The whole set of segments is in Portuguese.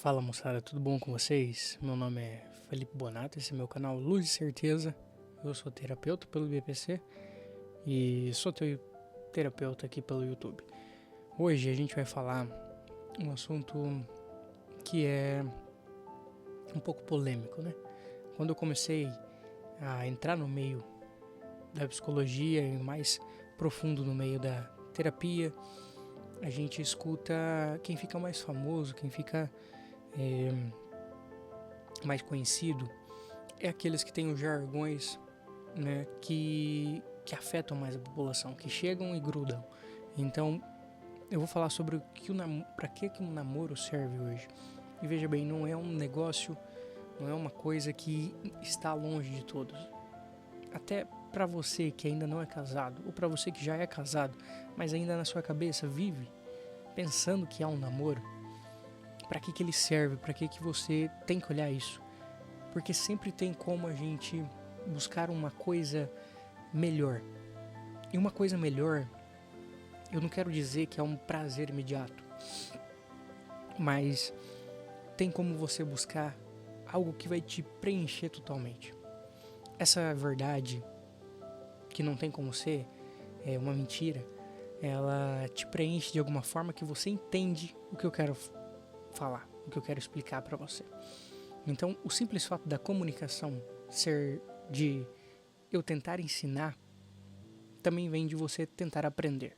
Fala moçada, tudo bom com vocês? Meu nome é Felipe Bonato, esse é meu canal Luz e Certeza. Eu sou terapeuta pelo BPC e sou terapeuta aqui pelo YouTube. Hoje a gente vai falar um assunto que é um pouco polêmico, né? Quando eu comecei a entrar no meio da psicologia e mais profundo no meio da terapia, a gente escuta quem fica mais famoso, quem fica mais conhecido, é aqueles que têm os jargões, né, que afetam mais a população, que chegam e grudam. Então, eu vou falar sobre para que um namoro serve hoje. E veja bem, não é um negócio, não é uma coisa que está longe de todos. Até para você que ainda não é casado, ou para você que já é casado, mas ainda na sua cabeça vive pensando que há um namoro, para que ele serve, para que você tem que olhar isso? Porque sempre tem como a gente buscar uma coisa melhor. E uma coisa melhor, eu não quero dizer que é um prazer imediato, mas tem como você buscar algo que vai te preencher totalmente. Essa verdade, que não tem como ser, é uma mentira, ela te preenche de alguma forma que você entende o que eu quero falar, o que eu quero explicar para você. Então, o simples fato da comunicação ser de eu tentar ensinar, também vem de você tentar aprender.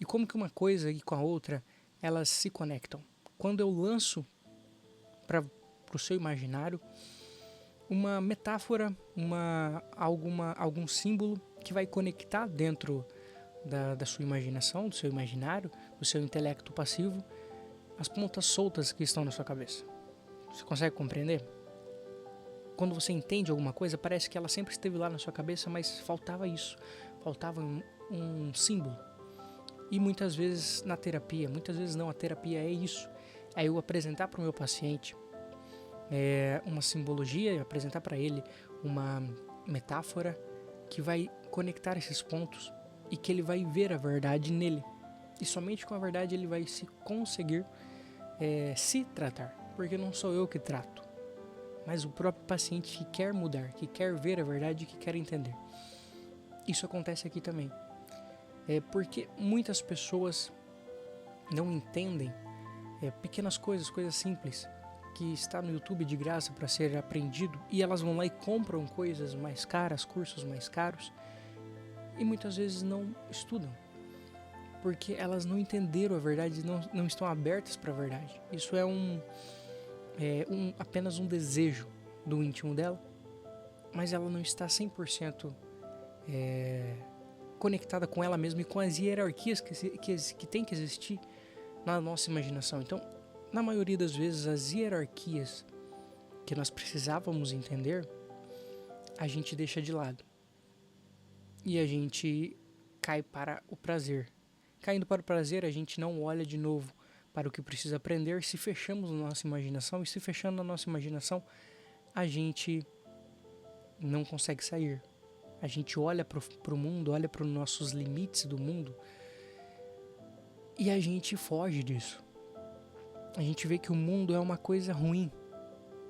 E como que uma coisa e com a outra, elas se conectam. Quando eu lanço para o seu imaginário uma metáfora, algum símbolo que vai conectar dentro da sua imaginação, do seu imaginário, do seu intelecto passivo, as pontas soltas que estão na sua cabeça. Você consegue compreender? Quando você entende alguma coisa, parece que ela sempre esteve lá na sua cabeça, mas faltava isso, faltava um símbolo. E muitas vezes na terapia, muitas vezes não, a terapia é isso. É eu apresentar para o meu paciente uma simbologia, apresentar para ele uma metáfora que vai conectar esses pontos e que ele vai ver a verdade nele. E somente com a verdade ele vai se conseguir se tratar, porque não sou eu que trato, mas o próprio paciente que quer mudar, que quer ver a verdade e que quer entender. Isso acontece aqui também. Porque muitas pessoas não entendem pequenas coisas simples, que está no YouTube de graça para ser aprendido, e elas vão lá e compram coisas mais caras, cursos mais caros, e muitas vezes não estudam, porque elas não entenderam a verdade, não estão abertas para a verdade. Isso é apenas um desejo do íntimo dela, mas ela não está 100% conectada com ela mesma e com as hierarquias que tem que existir na nossa imaginação. Então, na maioria das vezes, as hierarquias que nós precisávamos entender, a gente deixa de lado. E a gente cai para o prazer. Caindo para o prazer, a gente não olha de novo para o que precisa aprender, se fechamos na nossa imaginação, e se fechando na nossa imaginação, a gente não consegue sair. A gente olha para o mundo, olha para os nossos limites do mundo e a gente foge disso. A gente vê que o mundo é uma coisa ruim,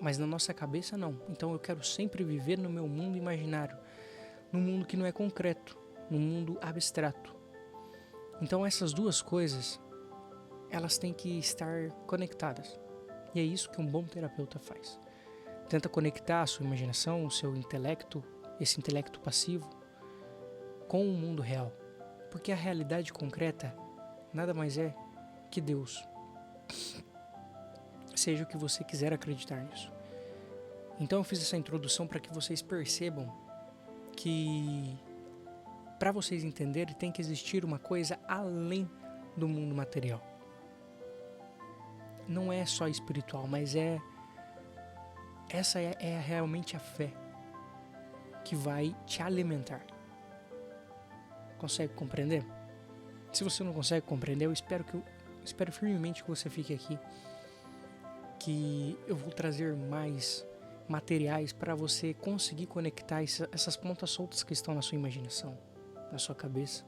mas na nossa cabeça não. Então eu quero sempre viver no meu mundo imaginário, num mundo que não é concreto, num mundo abstrato. Então essas duas coisas, elas têm que estar conectadas. E é isso que um bom terapeuta faz. Tenta conectar a sua imaginação, o seu intelecto, esse intelecto passivo, com o mundo real. Porque a realidade concreta nada mais é que Deus. Seja o que você quiser acreditar nisso. Então eu fiz essa introdução para que vocês percebam que para vocês entenderem tem que existir uma coisa além do mundo material. Não é só espiritual, mas essa é realmente a fé que vai te alimentar. Consegue compreender? Se você não consegue compreender, eu espero firmemente que você fique aqui, que eu vou trazer mais materiais para você conseguir conectar essas pontas soltas que estão na sua imaginação, na sua cabeça,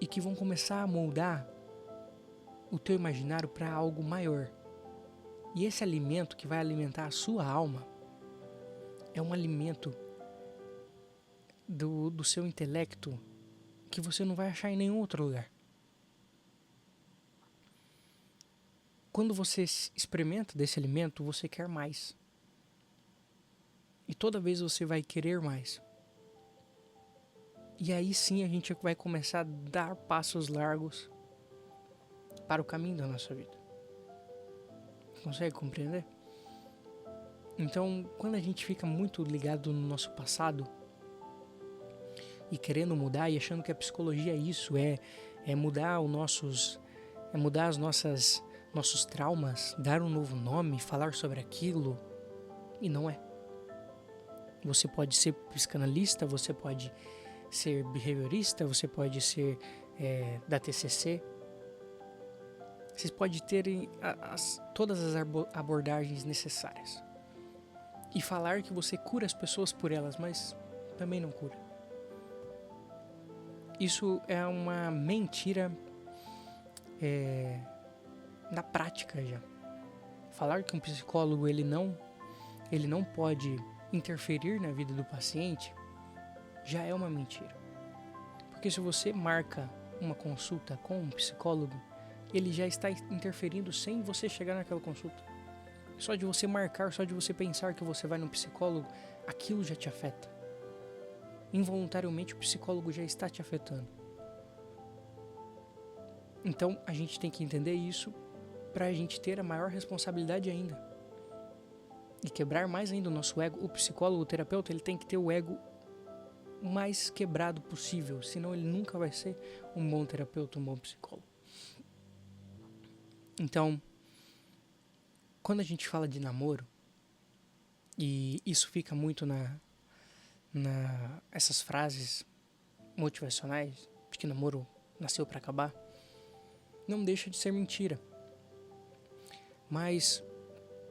e que vão começar a moldar o teu imaginário para algo maior, E esse alimento que vai alimentar a sua alma é um alimento do seu intelecto que você não vai achar em nenhum outro lugar. Quando você experimenta desse alimento, você quer mais. E toda vez você vai querer mais. E aí sim a gente vai começar a dar passos largos para o caminho da nossa vida. Consegue compreender? Então, quando a gente fica muito ligado no nosso passado e querendo mudar e achando que a psicologia é isso, é mudar as nossos traumas, dar um novo nome, falar sobre aquilo, e não é. Você pode ser psicanalista, você pode ser behaviorista, você pode ser da TCC. Vocês podem ter todas as abordagens necessárias. E falar que você cura as pessoas por elas, mas também não cura. Isso é uma mentira na prática já. Falar que um psicólogo ele não pode interferir na vida do paciente já é uma mentira. Porque se você marca uma consulta com um psicólogo, ele já está interferindo sem você chegar naquela consulta. Só de você marcar, só de você pensar que você vai no psicólogo, aquilo já te afeta. Involuntariamente o psicólogo já está te afetando. Então a gente tem que entender isso para a gente ter a maior responsabilidade ainda. E quebrar mais ainda o nosso ego. O psicólogo, o terapeuta, ele tem que ter o ego mais quebrado possível, senão ele nunca vai ser um bom terapeuta, um bom psicólogo. Então, quando a gente fala de namoro, e isso fica muito essas frases motivacionais, de que namoro nasceu para acabar, não deixa de ser mentira. Mas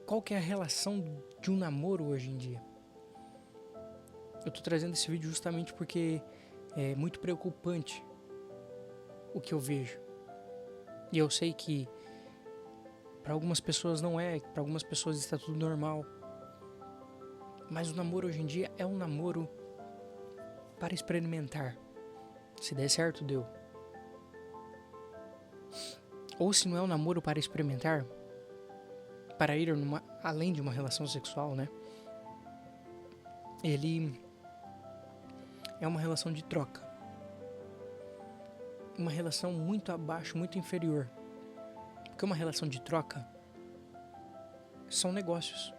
qual que é a relação de um namoro hoje em dia? Eu tô trazendo esse vídeo justamente porque é muito preocupante o que eu vejo. E eu sei que para algumas pessoas não é, para algumas pessoas está tudo normal. Mas o namoro hoje em dia é um namoro para experimentar. Se der certo, deu. Ou se não é um namoro para experimentar, para ir além de uma relação sexual, né? Ele é uma relação de troca. Uma relação muito abaixo, muito inferior. Porque uma relação de troca são negócios.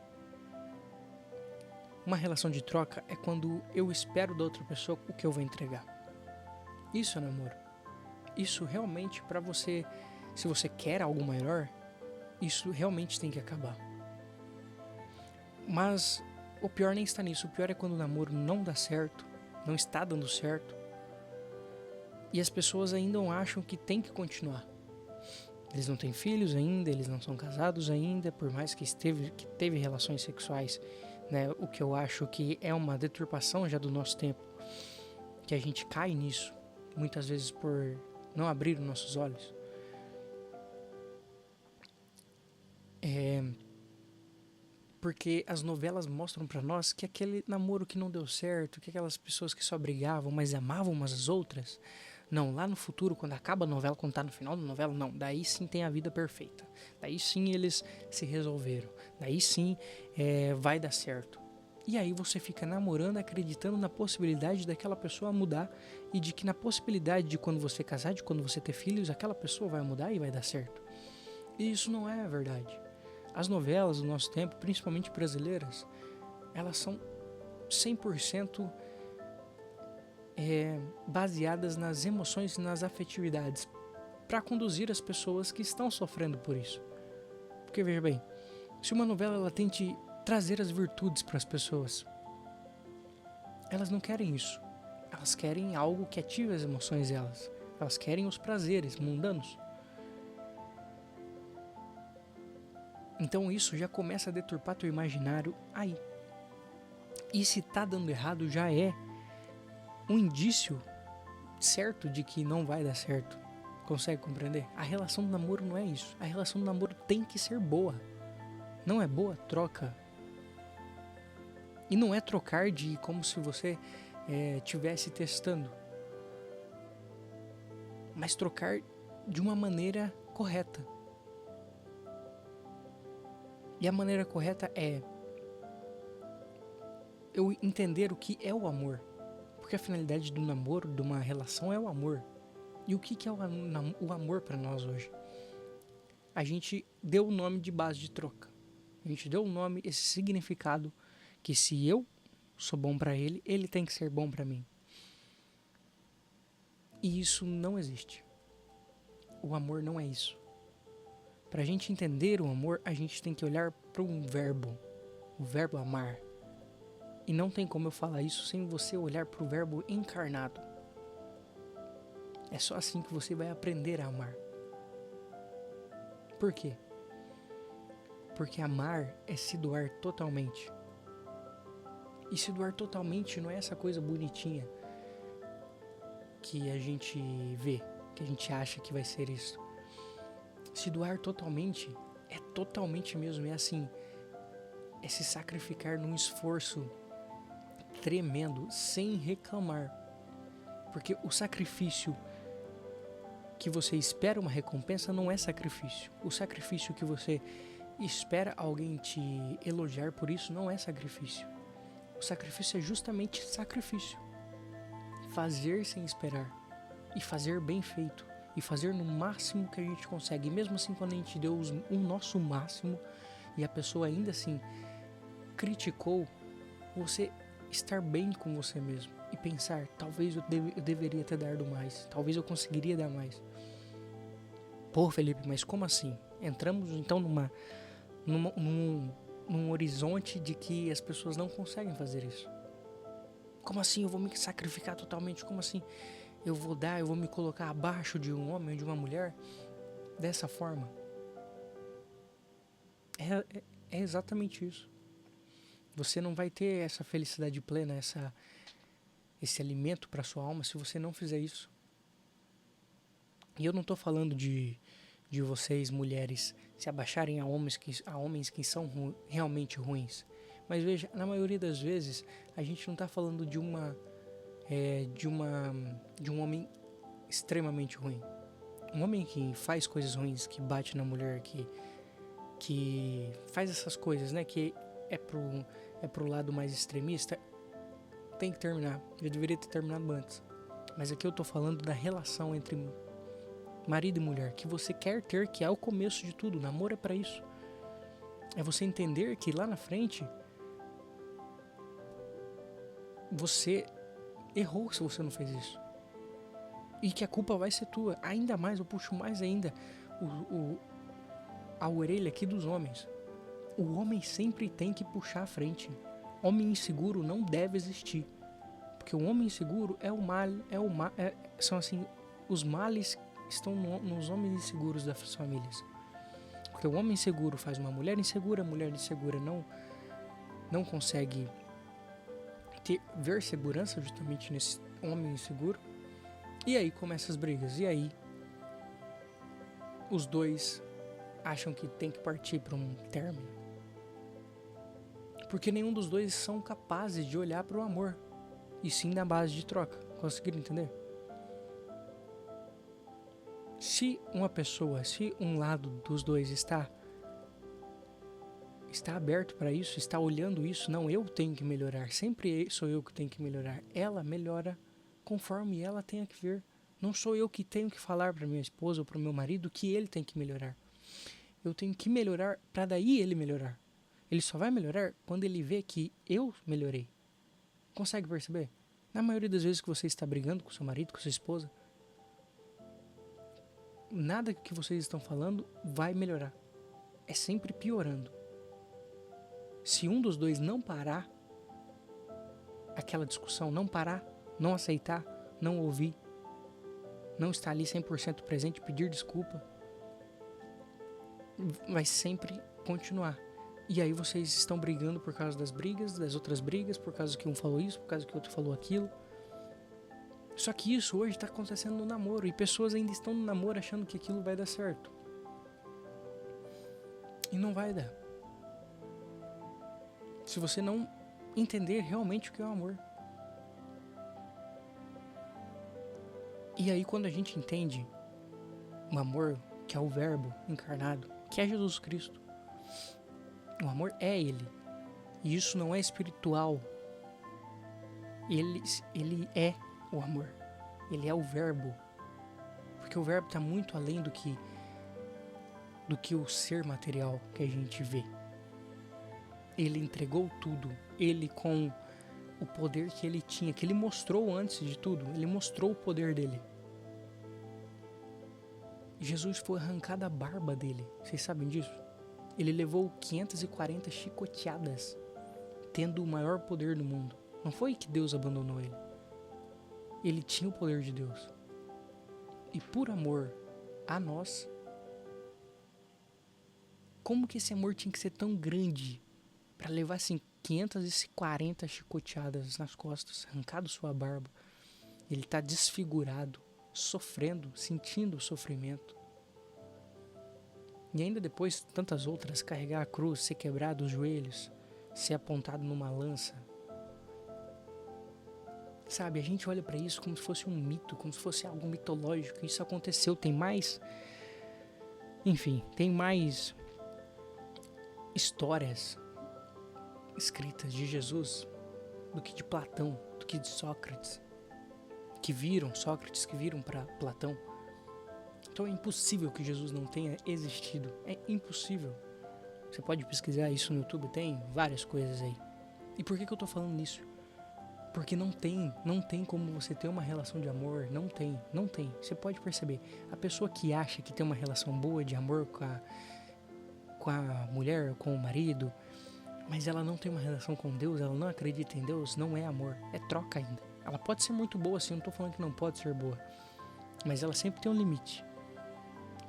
Uma relação de troca é quando eu espero da outra pessoa o que eu vou entregar. Isso é namoro. Isso realmente, para você, se você quer algo maior, isso realmente tem que acabar. Mas o pior nem está nisso. O pior é quando o namoro não dá certo, não está dando certo, e as pessoas ainda acham que tem que continuar. Eles não têm filhos ainda, eles não são casados ainda, por mais que teve relações sexuais, né? O que eu acho que é uma deturpação já do nosso tempo, que a gente cai nisso, muitas vezes por não abrir os nossos olhos. Porque as novelas mostram pra nós que aquele namoro que não deu certo, que aquelas pessoas que só brigavam, mas amavam umas às outras, não, lá no futuro, quando acaba a novela, quando tá no final da novela, não, daí sim tem a vida perfeita. Daí sim eles se resolveram. Daí sim vai dar certo. E aí você fica namorando, acreditando na possibilidade daquela pessoa mudar e de que na possibilidade de quando você casar, de quando você ter filhos, aquela pessoa vai mudar e vai dar certo. E isso não é a verdade. As novelas do nosso tempo, principalmente brasileiras, elas são 100% baseadas nas emoções e nas afetividades para conduzir as pessoas que estão sofrendo por isso. Porque veja bem, se uma novela ela tente trazer as virtudes para as pessoas, elas não querem isso. Elas querem algo que ative as emoções delas. Elas querem os prazeres mundanos. Então isso já começa a deturpar teu imaginário aí. E se tá dando errado já é um indício certo de que não vai dar certo. Consegue compreender? A relação do namoro não é isso. A relação do namoro tem que ser boa. Não é boa troca. E não é trocar de como se você estivesse testando, mas trocar de uma maneira correta. E a maneira correta é eu entender o que é o amor. Porque a finalidade do namoro, de uma relação, é o amor. E o que é o amor para nós hoje? A gente deu o nome de base de troca. A gente deu o nome, esse significado, que se eu sou bom para ele, ele tem que ser bom para mim. E isso não existe. O amor não é isso. Para a gente entender o amor, a gente tem que olhar para um verbo, o verbo amar. E não tem como eu falar isso sem você olhar para o verbo encarnado. É só assim que você vai aprender a amar. Por quê? Porque amar é se doar totalmente. E se doar totalmente não é essa coisa bonitinha que a gente vê, que a gente acha que vai ser isso. Se doar totalmente é totalmente mesmo, é assim, é se sacrificar num esforço tremendo, sem reclamar. Porque o sacrifício que você espera uma recompensa não é sacrifício. O sacrifício que você espera alguém te elogiar por isso não é sacrifício. O sacrifício é justamente sacrifício. Fazer sem esperar. E fazer bem feito. E fazer no máximo que a gente consegue. E mesmo assim, quando a gente deu o nosso máximo e a pessoa ainda assim criticou, você estar bem com você mesmo e pensar, talvez eu deveria ter dado mais, talvez eu conseguiria dar mais. Pô, Felipe, mas como assim? Entramos então num horizonte de que as pessoas não conseguem fazer isso. Como assim eu vou me sacrificar totalmente? Como assim eu vou me colocar abaixo de um homem ou de uma mulher dessa forma? É exatamente isso. Você não vai ter essa felicidade plena, esse alimento para sua alma se você não fizer isso. E eu não estou falando de vocês, mulheres, se abaixarem a homens que são realmente ruins. Mas veja, na maioria das vezes, a gente não está falando de um homem extremamente ruim. Um homem que faz coisas ruins, que bate na mulher, que faz essas coisas, né? Que é pro lado mais extremista, tem que terminar. Eu deveria ter terminado antes. Mas aqui eu tô falando da relação entre marido e mulher, que você quer ter, que é o começo de tudo. O namoro é pra isso. É você entender que lá na frente você errou se você não fez isso. E que a culpa vai ser tua. Ainda mais, eu puxo mais ainda a orelha aqui dos homens. O homem sempre tem que puxar a frente. Homem inseguro não deve existir. Porque o homem inseguro são assim, os males estão nos homens inseguros das famílias. Porque o homem inseguro faz uma mulher insegura, a mulher insegura não consegue ver segurança justamente nesse homem inseguro. E aí começam as brigas. E aí os dois acham que tem que partir para um término. Porque nenhum dos dois são capazes de olhar para o amor. E sim na base de troca. Conseguiram entender? Se um lado dos dois está aberto para isso, está olhando isso, não, eu tenho que melhorar, sempre sou eu que tenho que melhorar. Ela melhora conforme ela tenha que ver. Não sou eu que tenho que falar para minha esposa ou para o meu marido que ele tem que melhorar. Eu tenho que melhorar para daí ele melhorar. Ele só vai melhorar quando ele vê que eu melhorei. Consegue perceber? Na maioria das vezes que você está brigando com seu marido, com sua esposa, nada que vocês estão falando vai melhorar. É sempre piorando. Se um dos dois não parar aquela discussão, não parar, não aceitar, não ouvir, não estar ali 100% presente, pedir desculpa, vai sempre continuar. E aí vocês estão brigando por causa das brigas, das outras brigas, por causa que um falou isso, por causa que o outro falou aquilo. Só que isso hoje está acontecendo no namoro e pessoas ainda estão no namoro achando que aquilo vai dar certo. E não vai dar. se você não entender realmente o que é o amor. E aí quando a gente entende o amor, que é o Verbo encarnado, que é Jesus Cristo, o amor é Ele. E isso não é espiritual. Ele é o amor. Ele é o Verbo. Porque o Verbo está muito além do que o ser material que a gente vê. Ele entregou tudo. Ele, com o poder que ele tinha, que ele mostrou antes de tudo, ele mostrou o poder dele. Jesus foi arrancada a barba dele. Vocês sabem disso? Ele levou 540 chicoteadas, tendo o maior poder do mundo. Não foi que Deus abandonou ele. Ele tinha o poder de Deus. E por amor a nós, como que esse amor tinha que ser tão grande para levar assim 540 chicoteadas nas costas, arrancado sua barba? Ele está desfigurado, sofrendo, sentindo o sofrimento. E ainda depois tantas outras, carregar a cruz, ser quebrado os joelhos, ser apontado numa lança. Sabe, a gente olha para isso como se fosse um mito, como se fosse algo mitológico. Isso aconteceu, tem mais... Enfim, tem mais histórias escritas de Jesus do que de Platão, do que de Sócrates, que viram para Platão. Então é impossível que Jesus não tenha existido. É impossível. Você pode pesquisar isso no YouTube, tem várias coisas aí. E por que eu tô falando nisso? Porque não tem como você ter uma relação de amor, não tem. Você pode perceber, a pessoa que acha que tem uma relação boa de amor com a mulher, com o marido, mas ela não tem uma relação com Deus, ela não acredita em Deus, não é amor, é troca ainda. Ela pode ser muito boa, assim, eu não tô falando que não pode ser boa, mas ela sempre tem um limite.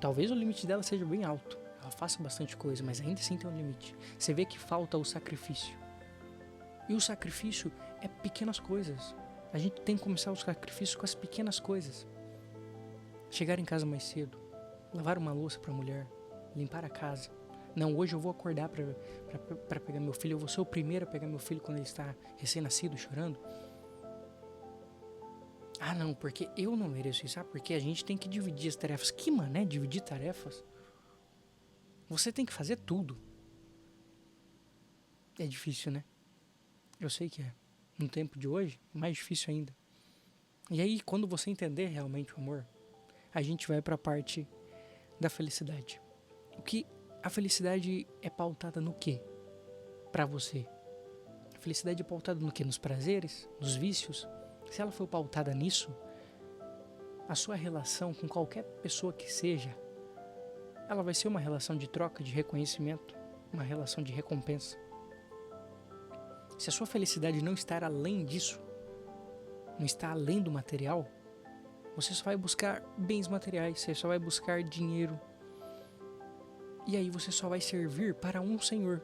Talvez o limite dela seja bem alto, ela faça bastante coisa, mas ainda assim tem um limite. Você vê que falta o sacrifício. E o sacrifício é pequenas coisas. A gente tem que começar o sacrifício com as pequenas coisas. Chegar em casa mais cedo, lavar uma louça para a mulher, limpar a casa. Não, hoje eu vou acordar para pegar meu filho, eu vou ser o primeiro a pegar meu filho quando ele está recém-nascido, chorando. Ah não, porque eu não mereço isso, porque a gente tem que dividir as tarefas. Que mané, dividir tarefas? Você tem que fazer tudo. É difícil, né? Eu sei que é. No tempo de hoje, mais difícil ainda. E aí, quando você entender realmente o amor, a gente vai para a parte da felicidade. A felicidade é pautada no quê? Para você. A felicidade é pautada no quê? Nos prazeres? Nos vícios? Se ela for pautada nisso, a sua relação com qualquer pessoa que seja, ela vai ser uma relação de troca, de reconhecimento, uma relação de recompensa. Se a sua felicidade não estar além disso, não está além do material, você só vai buscar bens materiais, você só vai buscar dinheiro. E aí você só vai servir para um Senhor.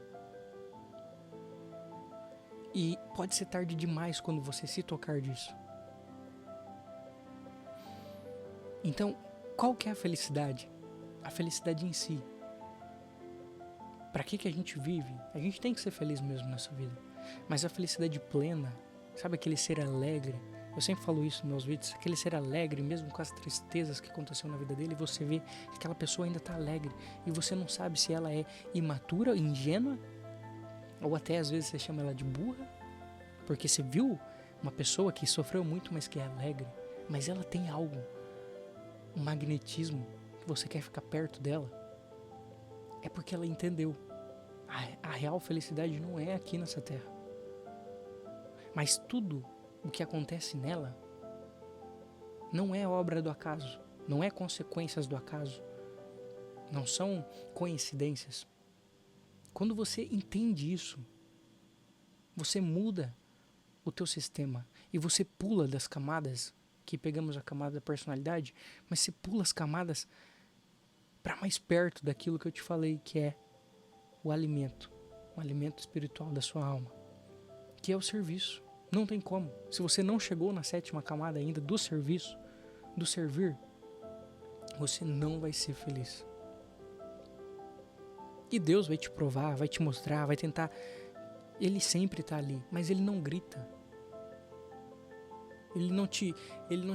E pode ser tarde demais quando você se tocar disso. Então, qual que é a felicidade? A felicidade em si. Para que a gente vive? A gente tem que ser feliz mesmo nessa vida. Mas a felicidade plena, sabe aquele ser alegre? Eu sempre falo isso nos meus vídeos, aquele ser alegre, mesmo com as tristezas que aconteceram na vida dele, você vê que aquela pessoa ainda está alegre. E você não sabe se ela é imatura, ingênua, ou até às vezes você chama ela de burra, porque você viu uma pessoa que sofreu muito, mas que é alegre, mas ela tem algo, um magnetismo, que você quer ficar perto dela. É porque ela entendeu. A real felicidade não é aqui nessa terra. Mas tudo o que acontece nela não é obra do acaso, não é consequências do acaso, não são coincidências. Quando você entende isso, você muda o teu sistema e você pula das camadas, que pegamos a camada da personalidade, mas você pula as camadas para mais perto daquilo que eu te falei, que é o alimento espiritual da sua alma, que é o serviço. Não tem como. Se você não chegou na 7ª camada ainda do serviço, do servir, você não vai ser feliz. E Deus vai te provar, vai te mostrar, vai tentar Ele sempre tá ali, mas ele não grita. Ele não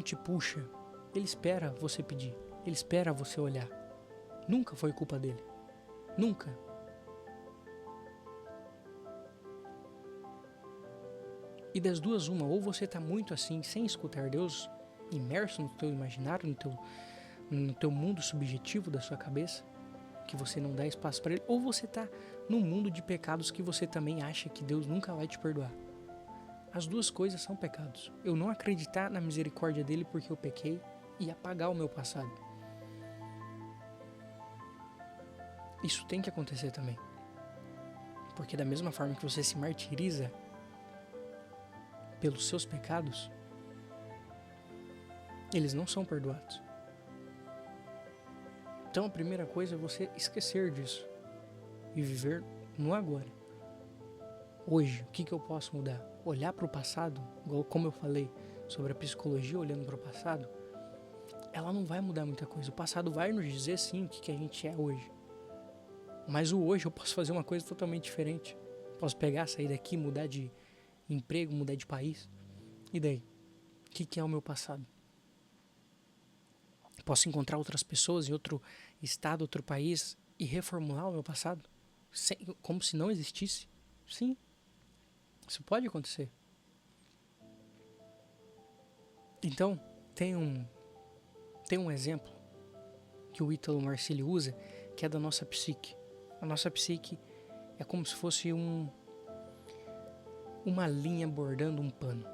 te puxa. Ele espera você pedir. Ele espera você olhar. Nunca foi culpa dele. Nunca. E das duas uma, ou você tá muito assim, sem escutar Deus, imerso no teu imaginário, no teu mundo subjetivo da sua cabeça, que você não dá espaço para ele, ou você tá num mundo de pecados que você também acha que Deus nunca vai te perdoar. As duas coisas são pecados. Eu não acreditar na misericórdia dele porque eu pequei e apagar o meu passado. Isso tem que acontecer também. Porque da mesma forma que você se martiriza pelos seus pecados, eles não são perdoados. Então a primeira coisa é você esquecer disso e viver no agora. Hoje, o que eu posso mudar? Olhar para o passado, igual como eu falei sobre a psicologia olhando para o passado, ela não vai mudar muita coisa. O passado vai nos dizer sim o que a gente é hoje. Mas o hoje eu posso fazer uma coisa totalmente diferente. Posso pegar, sair daqui, mudar de emprego, mudar de país. E daí? O que é o meu passado? Posso encontrar outras pessoas em outro estado, outro país e reformular o meu passado? Como se não existisse? Sim. Isso pode acontecer. Então, tem um exemplo que o Ítalo Marcílio usa, que é da nossa psique. A nossa psique é como se fosse uma linha bordando um pano.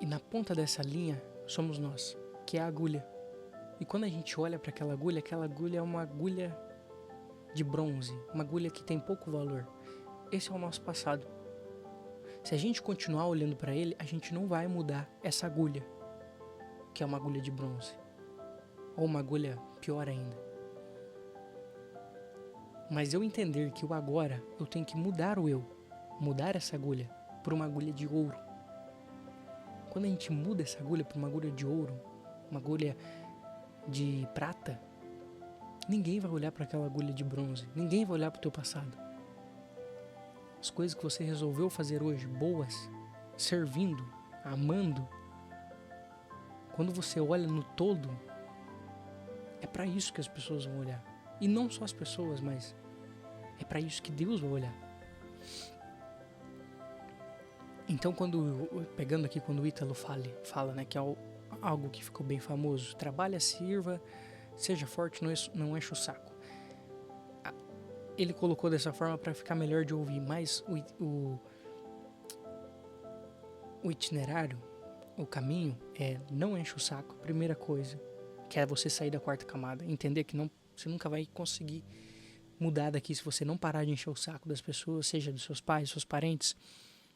E na ponta dessa linha somos nós, que é a agulha. E quando a gente olha para aquela agulha é uma agulha de bronze, uma agulha que tem pouco valor. Esse é o nosso passado. Se a gente continuar olhando para ele, a gente não vai mudar essa agulha, que é uma agulha de bronze. Ou uma agulha pior ainda. Mas eu entender que o agora, eu tenho que mudar o eu, mudar essa agulha por uma agulha de ouro. Quando a gente muda essa agulha por uma agulha de ouro, uma agulha de prata, ninguém vai olhar para aquela agulha de bronze, ninguém vai olhar para o teu passado. As coisas que você resolveu fazer hoje, boas, servindo, amando, quando você olha no todo, é para isso que as pessoas vão olhar. E não só as pessoas, mas é para isso que Deus vai olhar. Então, pegando aqui quando o Ítalo fala, né, que é algo que ficou bem famoso, trabalha, sirva, seja forte, não enche o saco. Ele colocou dessa forma para ficar melhor de ouvir, mas o itinerário, o caminho é não enche o saco, primeira coisa, que é você sair da quarta camada, entender que você nunca vai conseguir mudar daqui se você não parar de encher o saco das pessoas, seja dos seus pais, seus parentes.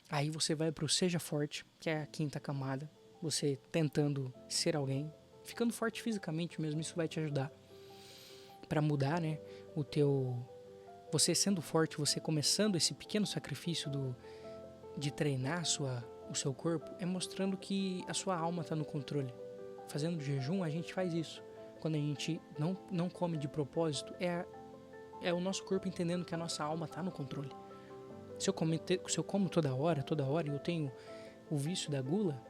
Aí você vai pro seja forte, que é a quinta camada, você tentando ser alguém, ficando forte fisicamente mesmo, isso vai te ajudar para mudar, né, você sendo forte, você começando esse pequeno sacrifício de treinar o seu corpo, é mostrando que a sua alma está no controle. Fazendo jejum, a gente faz isso. Quando a gente não come de propósito, é o nosso corpo entendendo que a nossa alma está no controle. Se eu como toda hora, e eu tenho o vício da gula,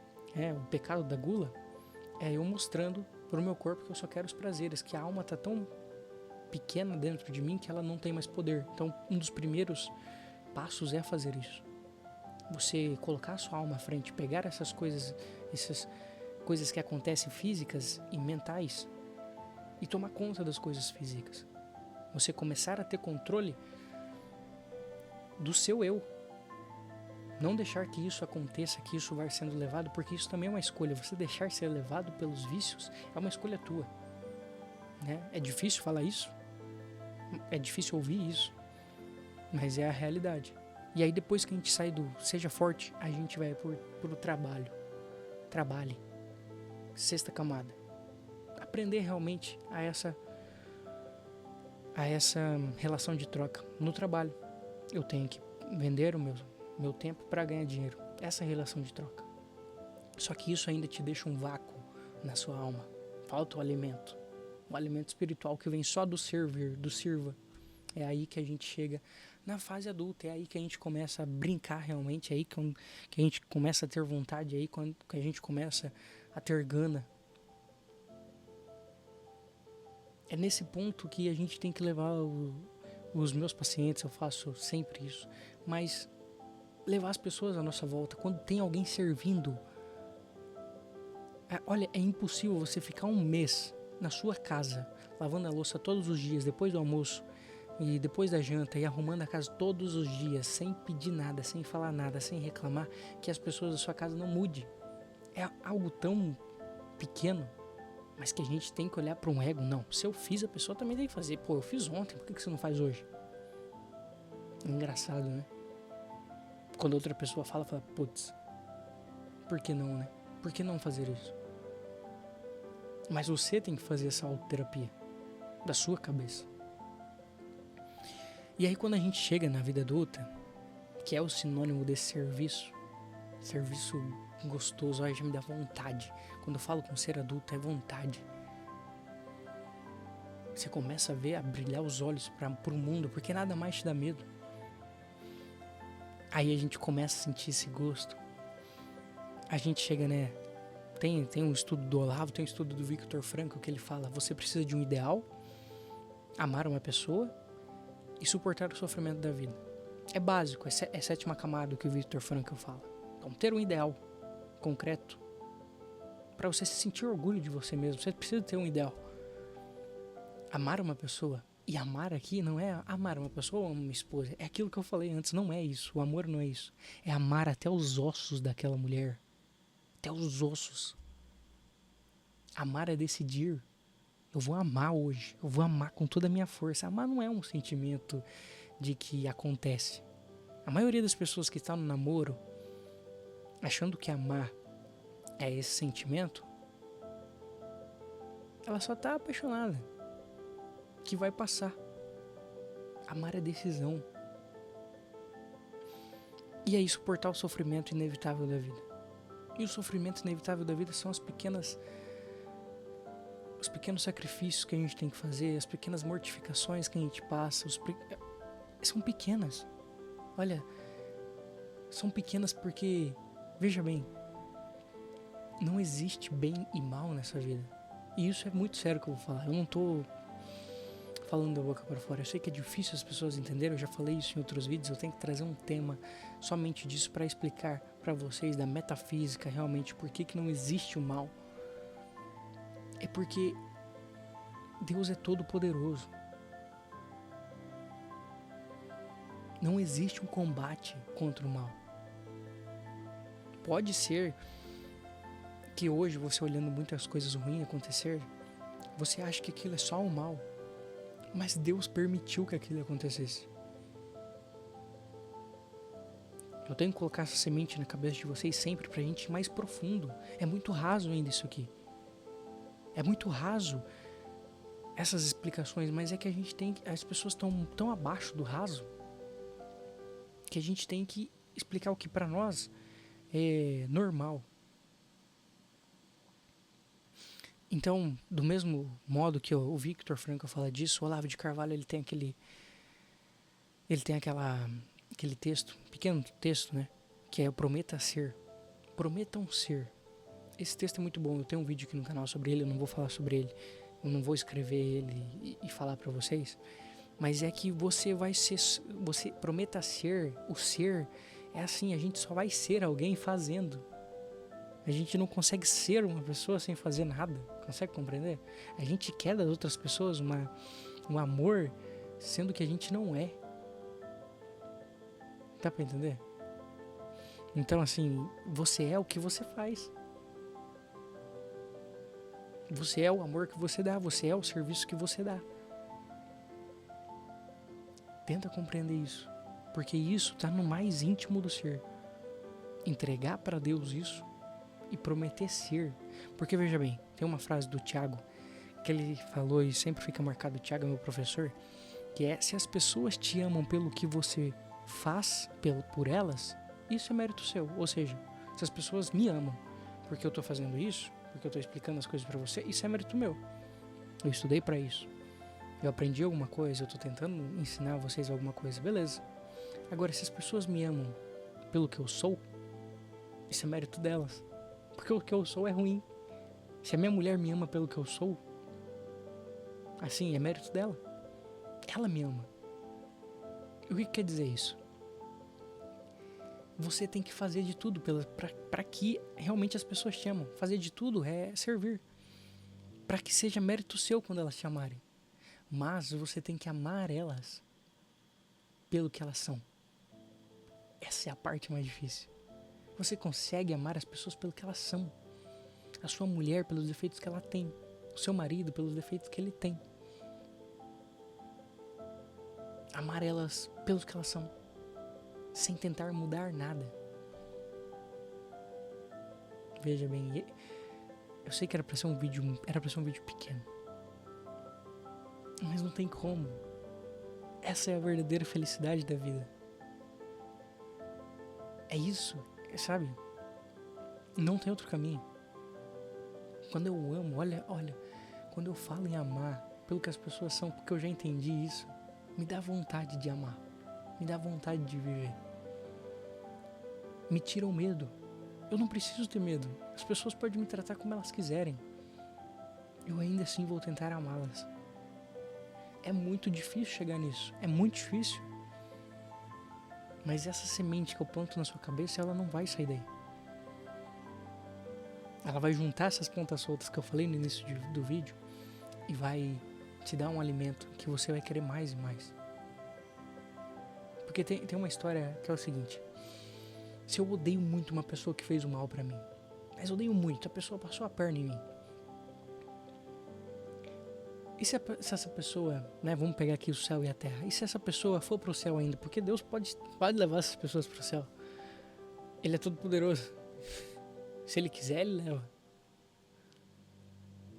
o pecado da gula, é eu mostrando para o meu corpo que eu só quero os prazeres, que a alma está tão pequena dentro de mim que ela não tem mais poder. Então, um dos primeiros passos é fazer isso. Você colocar a sua alma à frente, pegar essas coisas que acontecem físicas e mentais e tomar conta das coisas físicas. Você começar a ter controle do seu eu. Não deixar que isso aconteça, que isso vá sendo levado, porque isso também é uma escolha. Você deixar ser levado pelos vícios é uma escolha tua. Né? É difícil falar isso, é difícil ouvir isso, mas é a realidade. E aí depois que a gente sai do seja forte, a gente vai pro trabalho. Trabalhe. Sexta camada. Aprender realmente a essa relação de troca no trabalho. Eu tenho que vender o meu tempo para ganhar dinheiro. Essa relação de troca. Só que isso ainda te deixa um vácuo na sua alma. Falta o alimento. O alimento espiritual que vem só do servir, do sirva. É aí que a gente chega na fase adulta. É aí que a gente começa a brincar realmente, é aí que a gente começa a ter vontade, é aí que a gente começa a ter gana. É nesse ponto que a gente tem que levar os meus pacientes, eu faço sempre isso, mas levar as pessoas à nossa volta. Quando tem alguém servindo, olha, é impossível você ficar um mês na sua casa, lavando a louça todos os dias, depois do almoço e depois da janta, e arrumando a casa todos os dias, sem pedir nada, sem falar nada, sem reclamar, que as pessoas da sua casa não mudem. É algo tão pequeno, mas que a gente tem que olhar para um ego. Não, se eu fiz, a pessoa também tem que fazer. Pô, eu fiz ontem, por que você não faz hoje? É engraçado, né? Quando outra pessoa fala, putz, por que não, né? Por que não fazer isso? Mas você tem que fazer essa autoterapia da sua cabeça. E aí quando a gente chega na vida adulta, que é o sinônimo desse serviço gostoso, aí já me dá vontade. Quando eu falo com ser adulto, é vontade. Você começa a ver, a brilhar os olhos pro mundo, porque nada mais te dá medo. Aí a gente começa a sentir esse gosto. A gente chega, né? Tem um estudo do Olavo, tem um estudo do Viktor Frankl que ele fala: você precisa de um ideal, amar uma pessoa e suportar o sofrimento da vida. É básico, é sétima camada que o Viktor Frankl fala. Então, ter um ideal concreto para você se sentir orgulho de você mesmo, você precisa ter um ideal. Amar uma pessoa, e amar aqui não é amar uma pessoa ou uma esposa, é aquilo que eu falei antes, não é isso, o amor não é isso. É amar até os ossos daquela mulher, até os ossos. Amar é decidir. Eu vou amar hoje, eu vou amar com toda a minha força. Amar não é um sentimento de que acontece. A maioria das pessoas que estão no namoro, achando que amar é esse sentimento, ela só está apaixonada, que vai passar. Amar é decisão. E aí suportar o sofrimento inevitável da vida. E o sofrimento inevitável da vida são os pequenos sacrifícios que a gente tem que fazer, as pequenas mortificações que a gente passa, são pequenas. Olha, são pequenas porque, veja bem, não existe bem e mal nessa vida. E isso é muito sério que eu vou falar. Eu não tô falando da boca para fora. Eu sei que é difícil as pessoas entenderem. Eu já falei isso em outros vídeos. Eu tenho que trazer um tema somente disso para explicar para vocês da metafísica realmente por que não existe o mal. É porque Deus é todo poderoso. Não existe um combate contra o mal. Pode ser que hoje, você olhando muitas coisas ruins acontecer, você acha que aquilo é só o mal. Mas Deus permitiu que aquilo acontecesse. Eu tenho que colocar essa semente na cabeça de vocês sempre pra gente ir mais profundo. É muito raso ainda isso aqui. É muito raso essas explicações, mas é que as pessoas estão tão abaixo do raso que a gente tem que explicar o que pra nós é normal. Então, do mesmo modo que o Viktor Frankl fala disso, o Olavo de Carvalho ele tem aquele texto, pequeno texto, né, que é prometa ser, prometam ser. Esse texto é muito bom, eu tenho um vídeo aqui no canal sobre ele, eu não vou falar sobre ele, eu não vou escrever ele e falar pra vocês, mas é que você prometa ser, o ser é assim, a gente só vai ser alguém fazendo. A gente não consegue ser uma pessoa sem fazer nada. Consegue compreender? A gente quer das outras pessoas um amor, sendo que a gente não é. Dá pra entender? Então, assim, você é o que você faz. Você é o amor que você dá. Você é o serviço que você dá. Tenta compreender isso. Porque isso tá no mais íntimo do ser. Entregar para Deus isso e prometer ser. Porque veja bem, tem uma frase do Tiago que ele falou e sempre fica marcado, o Tiago é meu professor, que é: se as pessoas te amam pelo que você faz por elas, isso é mérito seu. Ou seja, se as pessoas me amam porque eu tô fazendo isso, porque eu tô explicando as coisas pra você, isso é mérito meu. Eu estudei pra isso. Eu aprendi alguma coisa, eu tô tentando ensinar vocês alguma coisa, beleza. Agora, se as pessoas me amam pelo que eu sou, isso é mérito delas. Porque o que eu sou é ruim. Se a minha mulher me ama pelo que eu sou, assim, é mérito dela. Ela me ama. E o que quer dizer isso? Você tem que fazer de tudo para que realmente as pessoas te amam. Fazer de tudo é servir. Para que seja mérito seu quando elas te amarem. Mas você tem que amar elas pelo que elas são. Essa é a parte mais difícil. Você consegue amar as pessoas pelo que elas são. A sua mulher pelos defeitos que ela tem. O seu marido pelos defeitos que ele tem. Amar elas pelos que elas são. Sem tentar mudar nada. Veja bem, eu sei que era pra ser um vídeo pequeno. Mas não tem como. Essa é a verdadeira felicidade da vida. É isso, sabe? Não tem outro caminho. Quando eu amo, olha, quando eu falo em amar pelo que as pessoas são, porque eu já entendi isso, me dá vontade de amar. Me dá vontade de viver. Me tira o medo. Eu não preciso ter medo. As pessoas podem me tratar como elas quiserem. Eu ainda assim vou tentar amá-las. É muito difícil chegar nisso. É muito difícil. Mas essa semente que eu planto na sua cabeça, ela não vai sair daí. Ela vai juntar essas pontas soltas que eu falei no início do vídeo e vai te dar um alimento que você vai querer mais e mais. Porque tem uma história que é o seguinte. Se eu odeio muito uma pessoa que fez o mal pra mim, mas eu odeio muito, a pessoa passou a perna em mim. E se essa pessoa, né, vamos pegar aqui o céu e a terra, e se essa pessoa for pro céu ainda, porque Deus pode levar essas pessoas pro céu. Ele é todo poderoso. Se ele quiser, ele leva.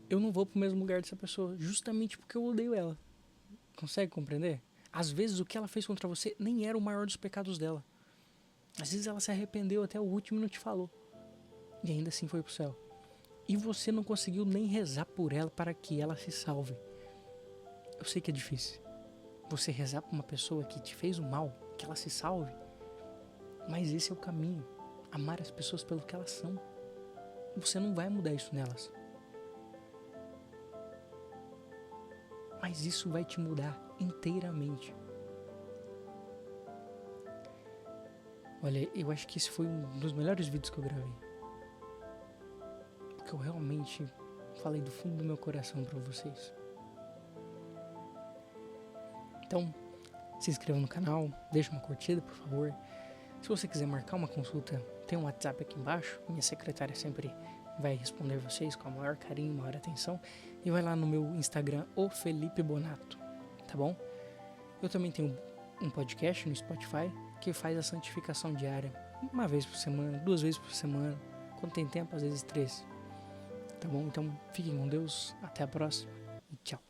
Eu não vou pro mesmo lugar dessa pessoa, justamente porque eu odeio ela. Consegue compreender? Às vezes o que ela fez contra você nem era o maior dos pecados dela. Às vezes ela se arrependeu até o último e não te falou. E ainda assim foi pro céu. E você não conseguiu nem rezar por ela para que ela se salve. Eu sei que é difícil. Você rezar por uma pessoa que te fez o mal, que ela se salve. Mas esse é o caminho. Amar as pessoas pelo que elas são. Você não vai mudar isso nelas. Mas isso vai te mudar inteiramente. Olha, eu acho que esse foi um dos melhores vídeos que eu gravei. Porque eu realmente falei do fundo do meu coração pra vocês. Então, se inscreva no canal, deixa uma curtida, por favor. Se você quiser marcar uma consulta, tem um WhatsApp aqui embaixo. Minha secretária sempre vai responder vocês com o maior carinho, maior atenção. E vai lá no meu Instagram, o Felipe Bonato, tá bom? Eu também tenho um podcast no Spotify que faz a santificação diária. Uma vez por semana, 2 vezes por semana. Quando tem tempo, às vezes 3. Tá bom? Então, fiquem com Deus. Até a próxima. E tchau.